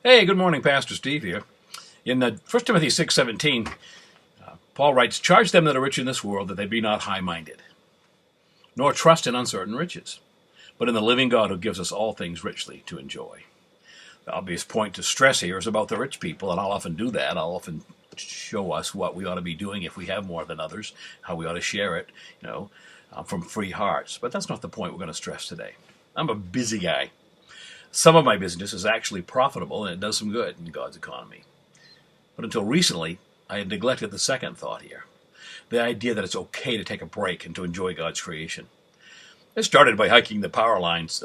Hey, good morning, Pastor Steve here. In 1 Timothy 6:17, Paul writes, "Charge them that are rich in this world that they be not high-minded, nor trust in uncertain riches, but in the living God who gives us all things richly to enjoy." The obvious point to stress here is about the rich people, and I'll often do that. I'll often show us what we ought to be doing if we have more than others, how we ought to share it, from free hearts. But that's not the point we're going to stress today. I'm a busy guy. Some of my business is actually profitable, and it does some good in God's economy. But until recently, I had neglected the second thought here, the idea that it's okay to take a break and to enjoy God's creation. I started by hiking the power lines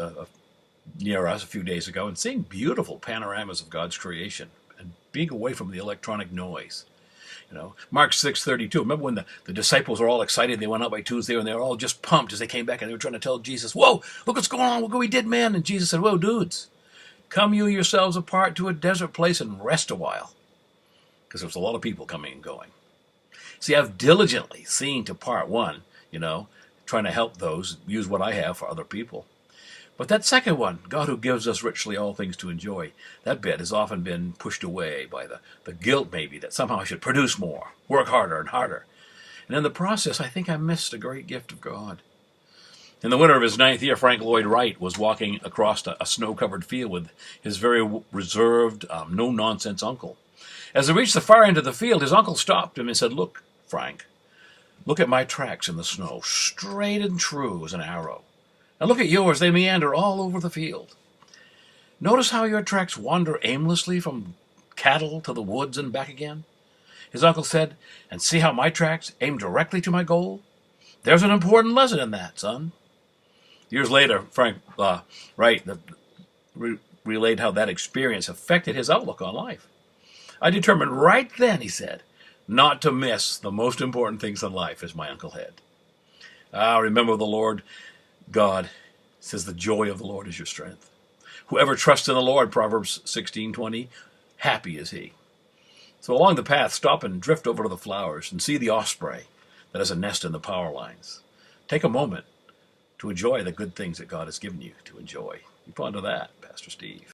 near us a few days ago and seeing beautiful panoramas of God's creation and being away from the electronic noise. Mark 6:32. Remember when the disciples were all excited? They went out by Tuesday and they were all just pumped as they came back and they were trying to tell Jesus, "Whoa, look what's going on. Look what we did, man." And Jesus said, "Whoa, dudes, come you yourselves apart to a desert place and rest a while." Because there was a lot of people coming and going. See, I've diligently seen to part one, trying to help those, use what I have for other people. But that second one, God who gives us richly all things to enjoy, that bit has often been pushed away by the guilt maybe that somehow I should produce more, work harder and harder. And in the process, I think I missed a great gift of God. In the winter of his 9th year, Frank Lloyd Wright was walking across a snow-covered field with his very reserved, no-nonsense uncle. As he reached the far end of the field, his uncle stopped him and said, "Look, Frank, look at my tracks in the snow, straight and true as an arrow. And look at yours, they meander all over the field. Notice how your tracks wander aimlessly from cattle to the woods and back again." His uncle said, "And see how my tracks aim directly to my goal? There's an important lesson in that, son." Years later, Frank Wright relayed how that experience affected his outlook on life. "I determined right then," he said, "not to miss the most important things in life," as my uncle had. Remember the Lord God says the joy of the Lord is your strength. Whoever trusts in the Lord, Proverbs 16:20, happy is he. So along the path, stop and drift over to the flowers and see the osprey that has a nest in the power lines. Take a moment to enjoy the good things that God has given you to enjoy. You ponder that, Pastor Steve.